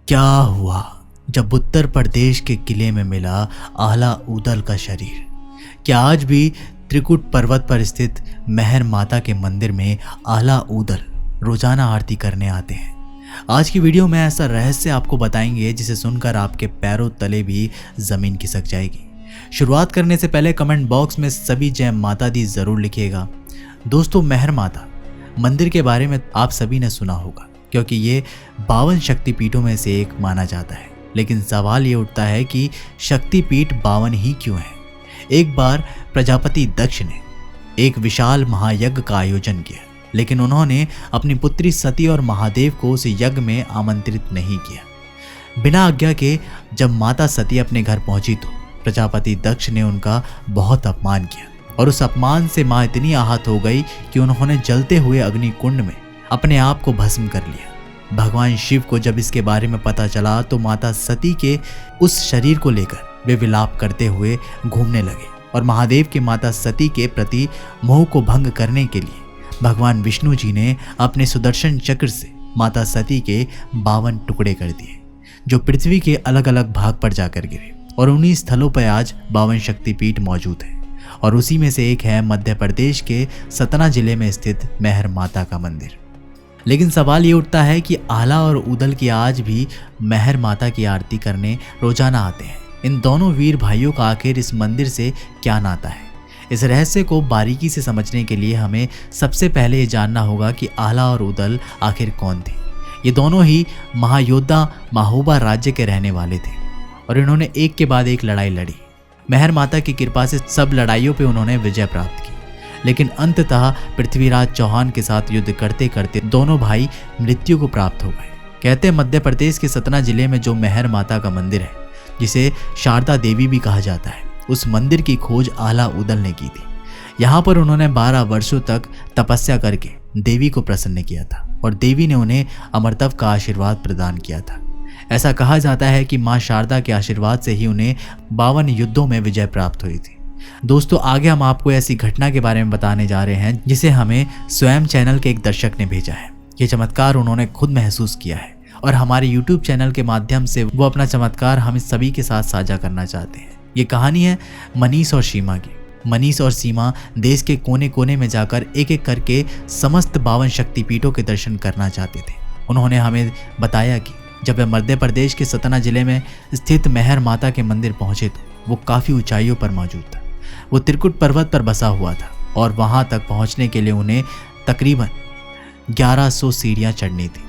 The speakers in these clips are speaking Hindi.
क्या हुआ जब उत्तर प्रदेश के किले में मिला आला ऊदल का शरीर? क्या आज भी त्रिकुट पर्वत पर स्थित मेहर माता के मंदिर में आला ऊदल रोजाना आरती करने आते हैं? आज की वीडियो में ऐसा रहस्य आपको बताएंगे जिसे सुनकर आपके पैरों तले भी जमीन खिसक जाएगी। शुरुआत करने से पहले कमेंट बॉक्स में सभी जय माता दी जरूर लिखिएगा। दोस्तों, मेहर माता मंदिर के बारे में आप सभी ने सुना होगा क्योंकि ये 52 शक्तिपीठों में से एक माना जाता है। लेकिन सवाल ये उठता है कि शक्तिपीठ 52 ही क्यों है? एक बार प्रजापति दक्ष ने एक विशाल महायज्ञ का आयोजन किया, लेकिन उन्होंने अपनी पुत्री सती और महादेव को उस यज्ञ में आमंत्रित नहीं किया। बिना आज्ञा के जब माता सती अपने घर पहुंची तो प्रजापति दक्ष ने उनका बहुत अपमान किया और उस अपमान से मां इतनी आहत हो गई कि उन्होंने जलते हुए अग्नि कुंड में अपने आप को भस्म कर लिया। भगवान शिव को जब इसके बारे में पता चला तो माता सती के उस शरीर को लेकर वे विलाप करते हुए घूमने लगे और महादेव की माता सती के प्रति मोह को भंग करने के लिए भगवान विष्णु जी ने अपने सुदर्शन चक्र से माता सती के 52 टुकड़े कर दिए, जो पृथ्वी के अलग अलग भाग पर जाकर गिरे। और उन्हीं स्थलों पर आज 52 शक्तिपीठ मौजूद है और उसी में से एक है मध्य प्रदेश के सतना जिले में स्थित मेहर माता का मंदिर। लेकिन सवाल ये उठता है कि आला और ऊदल की आज भी मेहर माता की आरती करने रोजाना आते हैं। इन दोनों वीर भाइयों का आखिर इस मंदिर से क्या नाता है? इस रहस्य को बारीकी से समझने के लिए हमें सबसे पहले ये जानना होगा कि आला और ऊदल आखिर कौन थे। ये दोनों ही महायोद्धा महोबा राज्य के रहने वाले थे और इन्होंने एक के बाद एक लड़ाई लड़ी। मेहर माता की कृपा से सब लड़ाइयों पे उन्होंने विजय प्राप्त की, लेकिन अंततः पृथ्वीराज चौहान के साथ युद्ध करते करते दोनों भाई मृत्यु को प्राप्त हो गए। कहते हैं मध्य प्रदेश के सतना जिले में जो मेहर माता का मंदिर है, जिसे शारदा देवी भी कहा जाता है, उस मंदिर की खोज आला ऊदल ने की थी। यहाँ पर उन्होंने 12 वर्षों तक तपस्या करके देवी को प्रसन्न किया था और देवी ने उन्हें अमरत्व का आशीर्वाद प्रदान किया था। ऐसा कहा जाता है कि मां शारदा के आशीर्वाद से ही उन्हें 52 युद्धों में विजय प्राप्त हुई थी। दोस्तों, आगे हम आपको ऐसी घटना के बारे में बताने जा रहे हैं जिसे हमें स्वयं चैनल के एक दर्शक ने भेजा है। ये चमत्कार उन्होंने खुद महसूस किया है और हमारे YouTube चैनल के माध्यम से वो अपना चमत्कार हम सभी के साथ साझा करना चाहते हैं। ये कहानी है मनीष और सीमा की। मनीष और सीमा देश के कोने कोने में जाकर एक एक करके समस्त 52 शक्तिपीठों के दर्शन करना चाहते थे। उन्होंने हमें बताया कि जब वे मध्य प्रदेश के सतना जिले में स्थित मेहर माता के मंदिर पहुंचे तो वो काफ़ी ऊंचाइयों पर मौजूद था। वो त्रिकुट पर्वत पर बसा हुआ था और वहां तक पहुंचने के लिए उन्हें तकरीबन 1100 सीढ़ियां चढ़नी थी।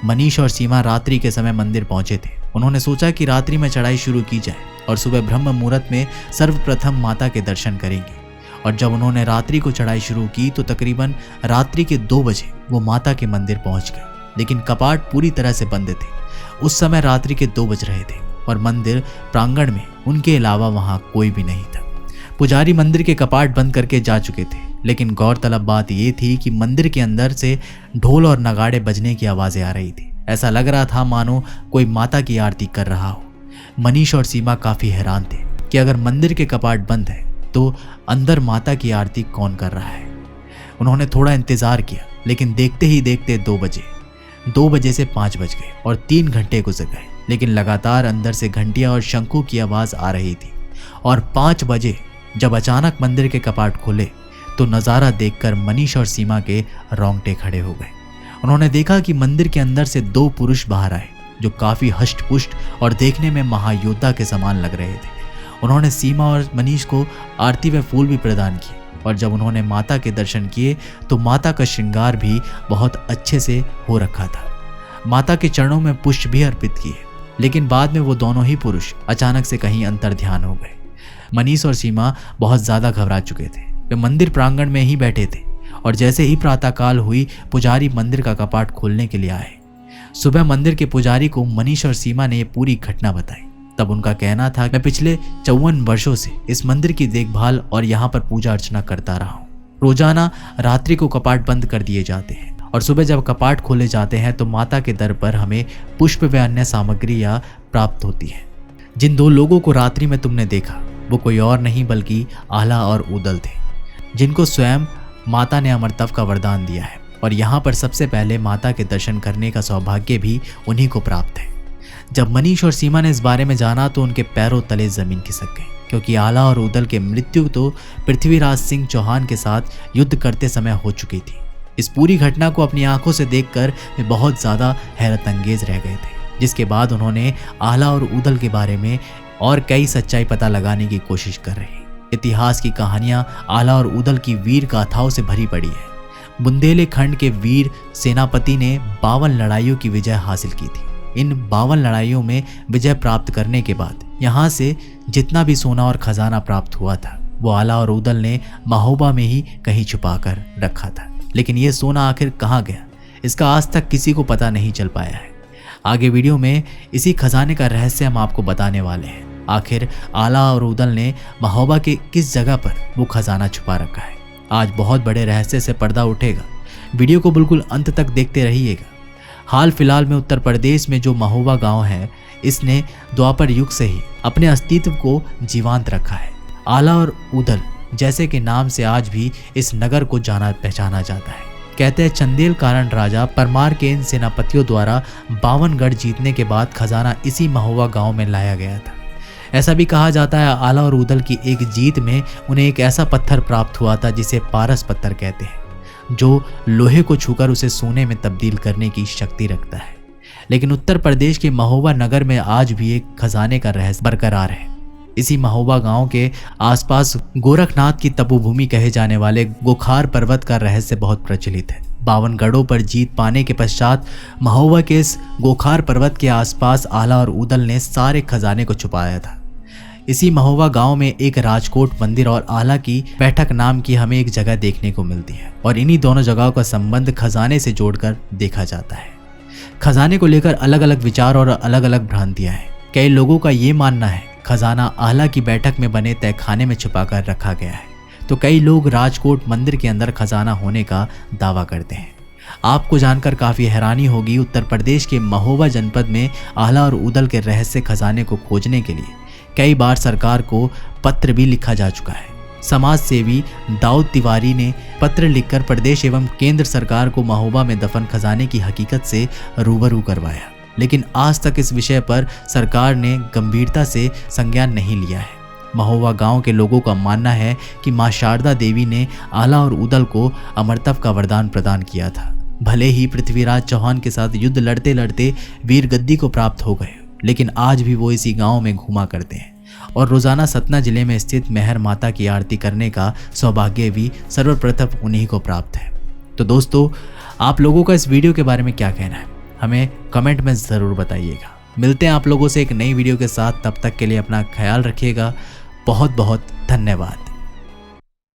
मनीष और सीमा रात्रि के समय मंदिर पहुंचे थे। उन्होंने सोचा कि रात्रि में चढ़ाई शुरू की जाए और सुबह ब्रह्म मुहूर्त में सर्वप्रथम माता के दर्शन करेंगे। और जब उन्होंने रात्रि को चढ़ाई शुरू की तो तकरीबन रात्रि के 2 बजे वो माता के मंदिर पहुंच गए, लेकिन कपाट पूरी तरह से बंद थे। उस समय रात्रि के 2 बज रहे थे और मंदिर प्रांगण में उनके अलावा वहां कोई भी नहीं था। पुजारी मंदिर के कपाट बंद करके जा चुके थे, लेकिन गौरतलब बात यह थी कि मंदिर के अंदर से ढोल और नगाड़े बजने की आवाजें आ रही थी। ऐसा लग रहा था मानो कोई माता की आरती कर रहा हो। मनीष और सीमा काफी हैरान थे कि अगर मंदिर के कपाट बंद है तो अंदर माता की आरती कौन कर रहा है। उन्होंने थोड़ा इंतजार किया, लेकिन देखते ही देखते 2 बजे से 5 बज गए और 3 घंटे गुजर गए, लेकिन लगातार अंदर से घंटियां और शंखों की आवाज आ रही थी। और 5 बजे जब अचानक मंदिर के कपाट खुले तो नज़ारा देखकर मनीष और सीमा के रोंगटे खड़े हो गए। उन्होंने देखा कि मंदिर के अंदर से 2 पुरुष बाहर आए जो काफी हष्ट-पुष्ट और देखने में महायोद्धा के समान लग रहे थे। उन्होंने सीमा और मनीष को आरती व फूल भी प्रदान किए और जब उन्होंने माता के दर्शन किए तो माता का श्रृंगार भी बहुत अच्छे से हो रखा था। माता के चरणों में पुष्प भी अर्पित किए, लेकिन बाद में वो दोनों ही पुरुष अचानक से कहीं अंतर ध्यान हो गए। मनीष और सीमा बहुत ज्यादा घबरा चुके थे। वे मंदिर प्रांगण में ही बैठे थे और जैसे ही प्रातःकाल हुई पुजारी मंदिर का कपाट खोलने के लिए आए। सुबह मंदिर के पुजारी को मनीष और सीमा ने ये पूरी घटना बताई। तब उनका कहना था, मैं पिछले 54 वर्षों से इस मंदिर की देखभाल और यहाँ पर पूजा अर्चना करता रहा हूँ। रोजाना रात्रि को कपाट बंद कर दिए जाते हैं और सुबह जब कपाट खोले जाते हैं तो माता के दर पर हमें पुष्प व अन्य सामग्रियाँ प्राप्त होती है। जिन 2 लोगों को रात्रि में तुमने देखा वो कोई और नहीं बल्कि आला और ऊदल थे, जिनको स्वयं माता ने अमरत्व का वरदान दिया है और यहाँ पर सबसे पहले माता के दर्शन करने का सौभाग्य भी उन्हीं को प्राप्त है। जब मनीष और सीमा ने इस बारे में जाना तो उनके पैरों तले जमीन खिसक गई, क्योंकि आला और उदल की मृत्यु तो पृथ्वीराज सिंह चौहान के साथ युद्ध करते समय हो चुकी थी। इस पूरी घटना को अपनी आंखों से देखकर वे बहुत ज़्यादा हैरत अंगेज रह गए थे, जिसके बाद उन्होंने आला और उदल के बारे में और कई सच्चाई पता लगाने की कोशिश कर रहे हैं। इतिहास की कहानियां आला और उदल की वीर गाथाओं से भरी पड़ी है। बुंदेलखंड के वीर सेनापति ने 52 लड़ाइयों की विजय हासिल की थी। इन 52 लड़ाइयों में विजय प्राप्त करने के बाद यहाँ से जितना भी सोना और खजाना प्राप्त हुआ था वो आला और उदल ने महोबा में ही कहीं छुपा कर रखा था। लेकिन ये सोना आखिर कहाँ गया, इसका आज तक किसी को पता नहीं चल पाया है। आगे वीडियो में इसी खजाने का रहस्य हम आपको बताने वाले हैं। आखिर आला और उदल ने महोबा के किस जगह पर वो खजाना छुपा रखा है। आज बहुत बड़े रहस्य से पर्दा उठेगा। वीडियो को बिल्कुल अंत तक देखते रहिएगा। हाल फिलहाल में उत्तर प्रदेश में जो महोबा गांव है, इसने द्वापर युग से ही अपने अस्तित्व को जीवंत रखा है। आला और उदल जैसे कि नाम से आज भी इस नगर को जाना पहचाना जाता है। कहते हैं चंदेल कारण राजा परमार के इन सेनापतियों द्वारा 52 गढ़ जीतने के बाद खजाना इसी महोबा गांव में लाया गया था। ऐसा भी कहा जाता है आला और उदल की एक जीत में उन्हें एक ऐसा पत्थर प्राप्त हुआ था जिसे पारस पत्थर कहते हैं, जो लोहे को छूकर उसे सोने में तब्दील करने की शक्ति रखता है। लेकिन उत्तर प्रदेश के महोबा नगर में आज भी एक खजाने का रहस्य बरकरार है। इसी महोबा गांव के आसपास गोरखनाथ की तपोभूमि कहे जाने वाले गोखार पर्वत का रहस्य बहुत प्रचलित है। 52 गढ़ों पर जीत पाने के पश्चात महोबा के इस गोखार पर्वत के आसपास आला और उदल ने सारे खजाने को छुपाया था। इसी महोबा गांव में एक राजकोट मंदिर और आला की बैठक नाम की हमें एक जगह देखने को मिलती है, और इन्हीं दोनों जगहों का संबंध खजाने से जोड़कर देखा जाता है। खजाने को लेकर अलग अलग विचार और अलग अलग भ्रांतियां हैं। कई लोगों का ये मानना है खजाना आला की बैठक में बने तहखाने में छुपाकर रखा गया है, तो कई लोग राजकोट मंदिर के अंदर खजाना होने का दावा करते हैं। आपको जानकर काफ़ी हैरानी होगी, उत्तर प्रदेश के महोबा जनपद में आला और उदल के रहस्य खजाने को खोजने के लिए कई बार सरकार को पत्र भी लिखा जा चुका है। समाज सेवी दाऊद तिवारी ने पत्र लिखकर प्रदेश एवं केंद्र सरकार को महोबा में दफन खजाने की हकीकत से रूबरू करवाया, लेकिन आज तक इस विषय पर सरकार ने गंभीरता से संज्ञान नहीं लिया है। महोबा गांव के लोगों का मानना है कि मां शारदा देवी ने आला और उदल को अमरत्व का वरदान प्रदान किया था। भले ही पृथ्वीराज चौहान के साथ युद्ध लड़ते लड़ते वीर गद्दी को प्राप्त हो गए, लेकिन आज भी वो इसी गांव में घूमा करते हैं और रोजाना सतना जिले में स्थित मेहर माता की आरती करने का सौभाग्य भी सर्वप्रथम उन्हीं को प्राप्त है। तो दोस्तों, आप लोगों का इस वीडियो के बारे में क्या कहना है, हमें कमेंट में ज़रूर बताइएगा। मिलते हैं आप लोगों से एक नई वीडियो के साथ, तब तक के लिए अपना ख्याल रखिएगा। बहुत बहुत धन्यवाद।